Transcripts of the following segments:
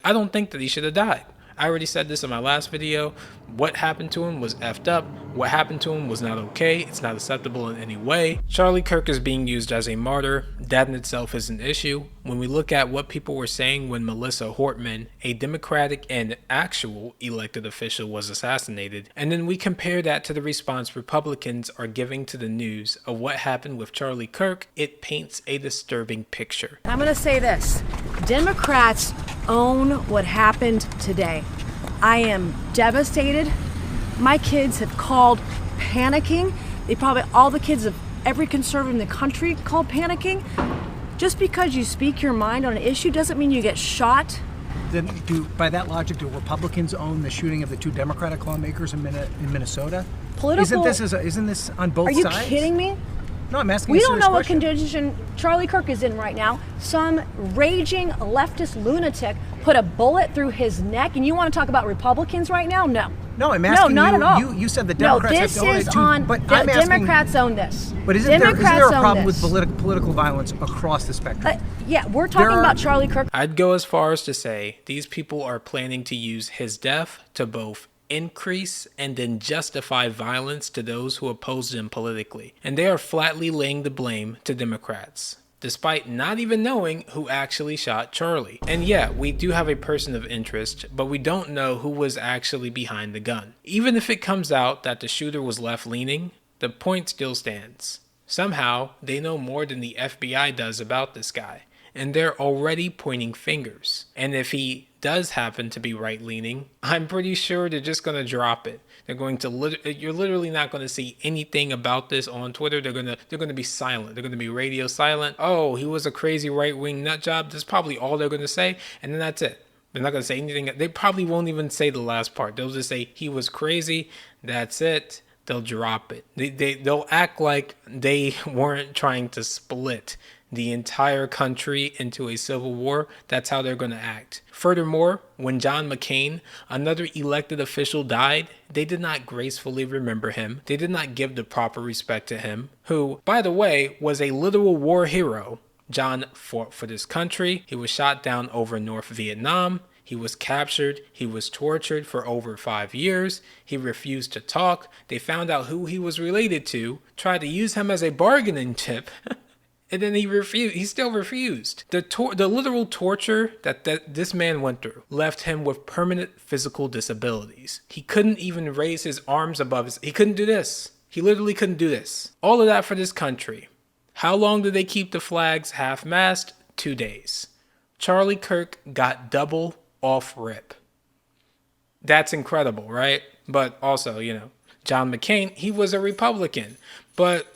I don't think that he should have died. I already said this in my last video. What happened to him was effed up. What happened to him was not okay. It's not acceptable in any way. Charlie Kirk is being used as a martyr. That in itself is an issue. When we look at what people were saying when Melissa Hortman, a Democratic and actual elected official, was assassinated, and then we compare that to the response Republicans are giving to the news of what happened with Charlie Kirk, it paints a disturbing picture. I'm going to say this. Democrats own what happened today. I am devastated. My kids have called panicking. All the kids of every conservative in the country called panicking. Just because you speak your mind on an issue doesn't mean you get shot. Then, by that logic, do Republicans own the shooting of the 2 Democratic lawmakers in Minnesota? Isn't this on both sides? Are you kidding me? No, I'm asking We a don't serious know what question. condition Charlie Kirk is in right now. Some raging leftist lunatic put a bullet through his neck, and you want to talk about Republicans right now? No. No, I'm asking not at all. You said the Democrats have donated Democrats own this. But isn't there a problem with political violence across the spectrum? Yeah, we're talking about Charlie Kirk. I'd go as far as to say these people are planning to use his death to both increase and then justify violence to those who oppose them politically. And they are flatly laying the blame to Democrats, despite not even knowing who actually shot Charlie. And yeah, we do have a person of interest, but we don't know who was actually behind the gun. Even if it comes out that the shooter was left-leaning, the point still stands. Somehow, they know more than the FBI does about this guy, and they're already pointing fingers. And if he does happen to be right-leaning, I'm pretty sure they're just going to drop it. They're going to you're literally not going to see anything about this on Twitter. They're going to be silent. They're going to be radio silent. Oh, he was a crazy right-wing nut job. That's probably all they're going to say, and then that's it. They're not going to say anything. They probably won't even say the last part. They'll just say he was crazy. That's it. They'll drop it. They'll act like they weren't trying to split the entire country into a civil war. That's how they're going to act. Furthermore, when John McCain, another elected official, died, they did not gracefully remember him. They did not give the proper respect to him, who, by the way, was a literal war hero. John fought for this country. He was shot down over North Vietnam. He was captured. He was tortured for over 5 years. He refused to talk. They found out who he was related to, tried to use him as a bargaining chip. And then he refused. He still refused. The literal torture that this man went through left him with permanent physical disabilities. He couldn't even raise his arms above his... He couldn't do this. He literally couldn't do this. All of that for this country. How long did they keep the flags half-mast? 2 days. Charlie Kirk got double off rip. That's incredible, right? But also, John McCain, he was a Republican. But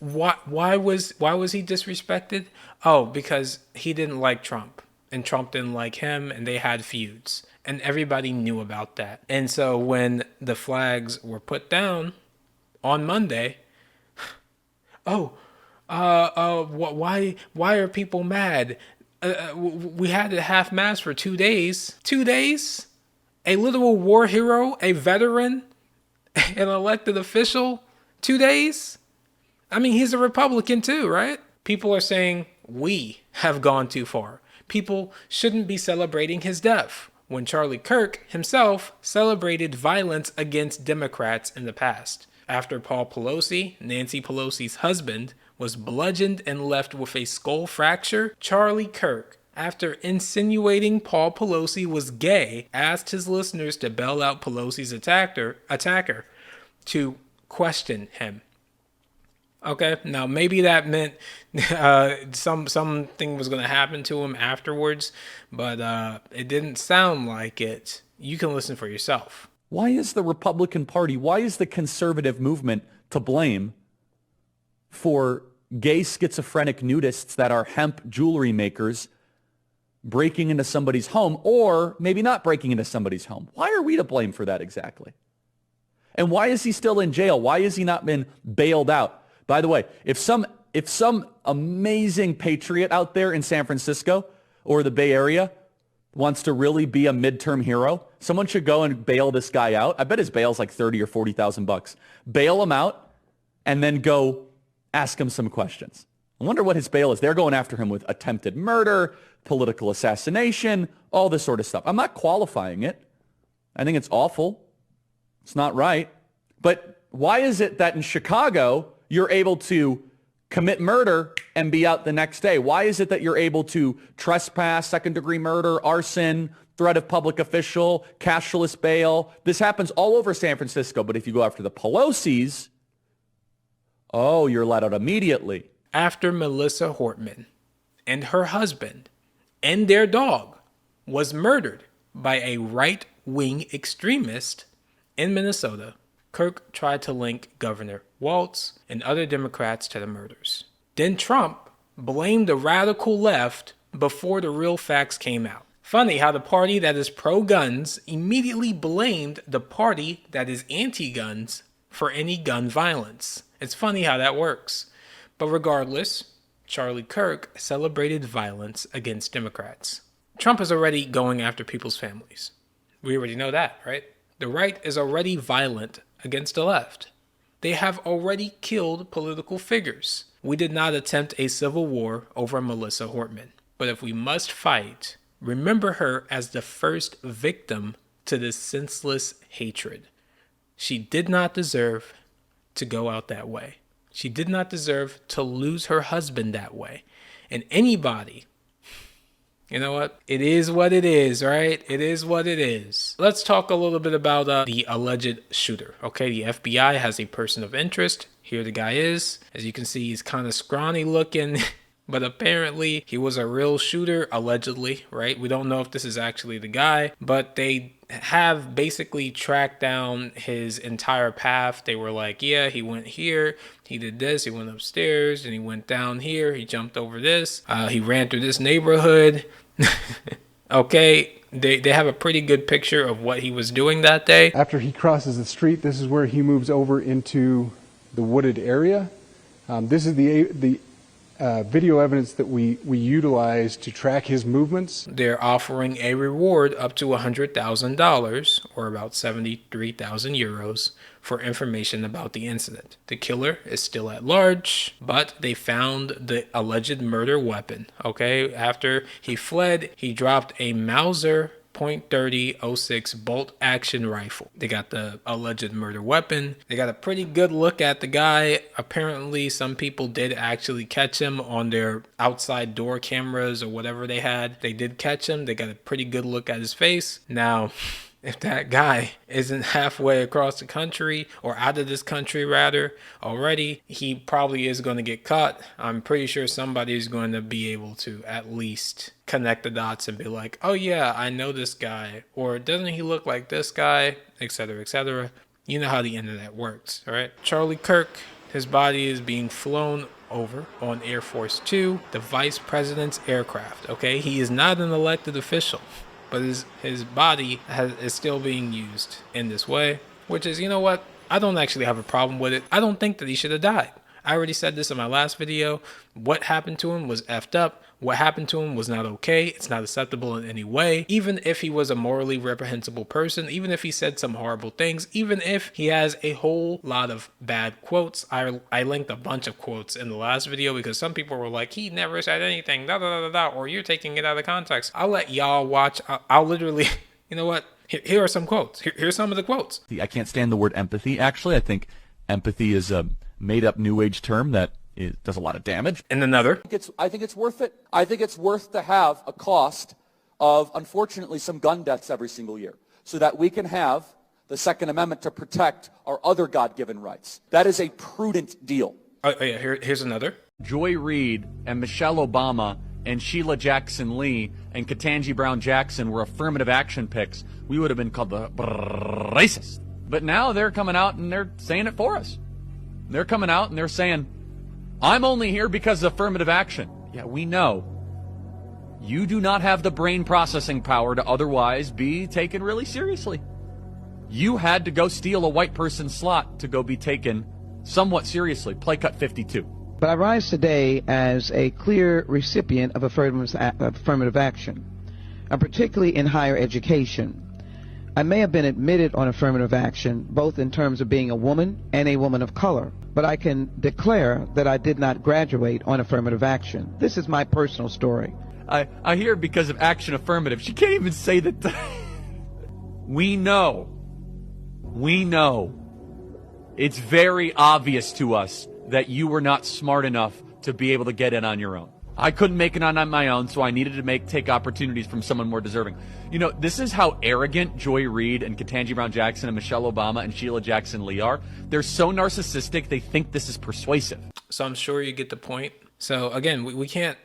why was he disrespected? Oh, because he didn't like Trump, and Trump didn't like him, and they had feuds, and everybody knew about that. And so when the flags were put down on Monday, why are people mad? We had it half-mast for 2 days. 2 days? A literal war hero, a veteran, an elected official, 2 days? I mean, he's a Republican too, right? People are saying we have gone too far. People shouldn't be celebrating his death, when Charlie Kirk himself celebrated violence against Democrats in the past. After Paul Pelosi, Nancy Pelosi's husband, was bludgeoned and left with a skull fracture, Charlie Kirk, after insinuating Paul Pelosi was gay, asked his listeners to bail out Pelosi's attacker to question him. Okay, now maybe that meant something was going to happen to him afterwards, but it didn't sound like it. You can listen for yourself. Why is the Republican Party, why is the conservative movement to blame for gay schizophrenic nudists that are hemp jewelry makers breaking into somebody's home, or maybe not breaking into somebody's home? Why are we to blame for that exactly? And why is he still in jail? Why has he not been bailed out? By the way, if some amazing patriot out there in San Francisco or the Bay Area wants to really be a midterm hero, someone should go and bail this guy out. I bet his bail's like $30,000 or $40,000. Bail him out and then go ask him some questions. I wonder what his bail is. They're going after him with attempted murder, political assassination, all this sort of stuff. I'm not qualifying it. I think it's awful. It's not right. But why is it that in Chicago, you're able to commit murder and be out the next day? Why is it that you're able to trespass, second-degree murder, arson, threat of public official, cashless bail? This happens all over San Francisco. But if you go after the Pelosi's, oh, you're let out immediately. After Melissa Hortman and her husband and their dog was murdered by a right-wing extremist in Minnesota, Kirk tried to link Governor Walz and other Democrats to the murders. Then Trump blamed the radical left before the real facts came out. Funny how the party that is pro-guns immediately blamed the party that is anti-guns for any gun violence. It's funny how that works. But regardless, Charlie Kirk celebrated violence against Democrats. Trump is already going after people's families. We already know that, right? The right is already violent against the left. They have already killed political figures. We did not attempt a civil war over Melissa Hortman. But if we must fight, remember her as the first victim to this senseless hatred. She did not deserve to go out that way. She did not deserve to lose her husband that way. And anybody, you know what? It is what it is, right? It is what it is. Let's talk a little bit about the alleged shooter. Okay, the FBI has a person of interest. Here the guy is. As you can see, he's kind of scrawny looking. But apparently he was a real shooter, allegedly, right? We don't know if this is actually the guy, but they have basically tracked down his entire path. They were like, yeah, he went here, he did this, he went upstairs, and he went down here, he jumped over this, he ran through this neighborhood. Okay, they have a pretty good picture of what he was doing that day. After he crosses the street, this is where he moves over into the wooded area. This is the video evidence that we utilize to track his movements. They're offering a reward up to $100,000 or about 73,000 euros for information about the incident. The killer is still at large, but they found the alleged murder weapon. Okay, after he fled, he dropped a Mauser .30-06 bolt action rifle. They got the alleged murder weapon. They got a pretty good look at the guy. Apparently some people did actually catch him on their outside door cameras or whatever they had. They did catch him. They got a pretty good look at his face. Now, if that guy isn't halfway across the country, or out of this country rather, already, he probably is going to get caught. I'm pretty sure somebody is going to be able to at least connect the dots and be like, oh yeah, I know this guy, or doesn't he look like this guy, etc., etc. You know how the internet works, all right? Charlie Kirk, his body is being flown over on Air Force 2, the vice president's aircraft, okay? He is not an elected official, but his body is still being used in this way, which is, you know what? I don't actually have a problem with it. I don't think that he should have died. I already said this in my last video. What happened to him was effed up. What happened to him was not okay. It's not acceptable in any way. Even if he was a morally reprehensible person, even if he said some horrible things, even if he has a whole lot of bad quotes. I linked a bunch of quotes in the last video because some people were like, he never said anything, da da da da, or you're taking it out of context. I'll let y'all watch. I'll literally, you know what? Here are some quotes. Here's some of the quotes. I can't stand the word empathy, actually. I think empathy is a made-up New Age term that does a lot of damage. And another. I think it's worth it. I think it's worth to have a cost of, unfortunately, some gun deaths every single year so that we can have the Second Amendment to protect our other God-given rights. That is a prudent deal. Oh yeah, here's another. Joy Reid and Michelle Obama and Sheila Jackson Lee and Ketanji Brown Jackson were affirmative action picks, we would have been called the racist. But now they're coming out and they're saying it for us. They're coming out and they're saying, I'm only here because of affirmative action. Yeah, we know. You do not have the brain processing power to otherwise be taken really seriously. You had to go steal a white person's slot to go be taken somewhat seriously. Play cut 52. But I rise today as a clear recipient of affirmative action, particularly in higher education. I may have been admitted on affirmative action, both in terms of being a woman and a woman of color, but I can declare that I did not graduate on affirmative action. This is my personal story. I hear because of action affirmative. She can't even say that. We know. It's very obvious to us that you were not smart enough to be able to get in on your own. I couldn't make it on my own, so I needed to take opportunities from someone more deserving. You know, this is how arrogant Joy Reid and Ketanji Brown Jackson and Michelle Obama and Sheila Jackson Lee are. They're so narcissistic, they think this is persuasive. So I'm sure you get the point. So again, we can't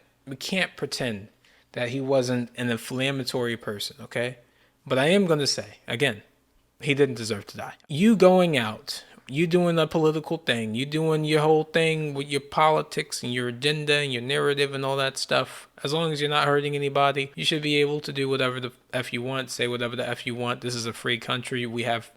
pretend that he wasn't an inflammatory person, okay? But I am going to say, again, he didn't deserve to die. You going out, you doing a political thing, you doing your whole thing with your politics and your agenda and your narrative and all that stuff, as long as you're not hurting anybody, you should be able to do whatever the F you want, say whatever the F you want. This is a free country. We have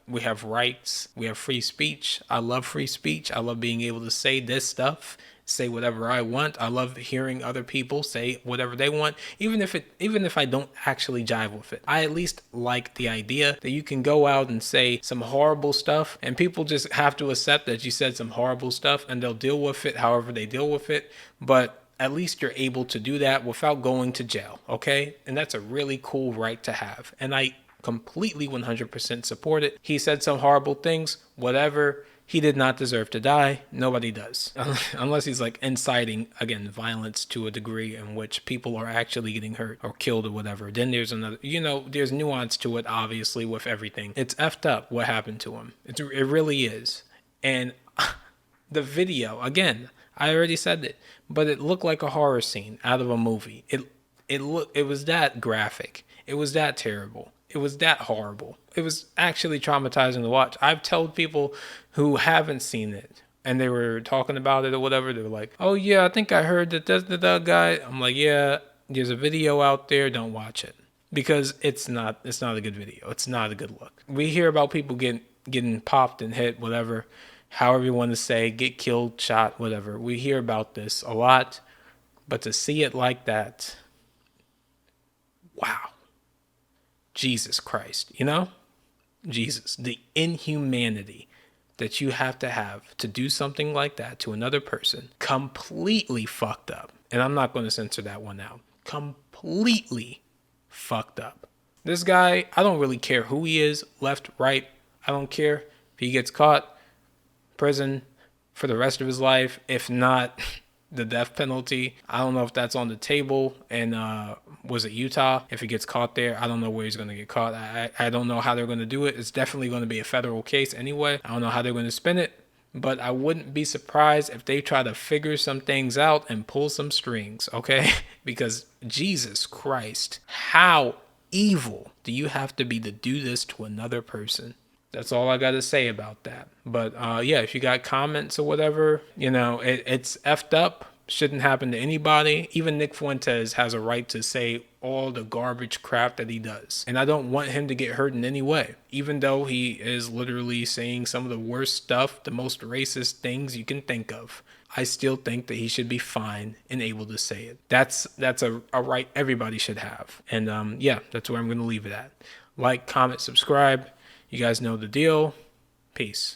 rights. We have free speech. I love free speech. I love being able to say this stuff, say whatever I want. I love hearing other people say whatever they want, even if I don't actually jive with it. I at least like the idea that you can go out and say some horrible stuff and people just have to accept that you said some horrible stuff and they'll deal with it however they deal with it. But at least you're able to do that without going to jail, okay? And that's a really cool right to have. And I completely 100% support it. He said some horrible things, whatever. He did not deserve to die. Nobody does. Unless he's like inciting, again, violence to a degree in which people are actually getting hurt or killed or whatever. Then there's another, there's nuance to it, obviously, with everything. It's effed up what happened to him. It really is. And the video, again, I already said it, but it looked like a horror scene out of a movie. It was that graphic. It was that terrible. It was that horrible. It was actually traumatizing to watch. I've told people who haven't seen it and they were talking about it or whatever, they were like, oh yeah, I think I heard that that guy. I'm like, yeah, there's a video out there. Don't watch it because it's not a good video. It's not a good look. We hear about people getting popped and hit, whatever, however you want to say, get killed, shot, whatever. We hear about this a lot, but to see it like that, wow. Jesus Christ, Jesus, the inhumanity that you have to do something like that to another person, completely fucked up. And I'm not going to censor that one out. Completely fucked up. This guy, I don't really care who he is, left, right. I don't care if he gets caught, prison for the rest of his life. If not, the death penalty. I don't know if that's on the table. And was it Utah? If he gets caught there, I don't know where he's going to get caught. I don't know how they're going to do it. It's definitely going to be a federal case anyway. I don't know how they're going to spin it. But I wouldn't be surprised if they try to figure some things out and pull some strings, okay? Because Jesus Christ, how evil do you have to be to do this to another person? That's all I got to say about that. But yeah, if you got comments or whatever, it's effed up. Shouldn't happen to anybody. Even Nick Fuentes has a right to say all the garbage crap that he does. And I don't want him to get hurt in any way. Even though he is literally saying some of the worst stuff, the most racist things you can think of, I still think that he should be fine and able to say it. That's a right everybody should have. And yeah, that's where I'm going to leave it at. Like, comment, subscribe. You guys know the deal. Peace.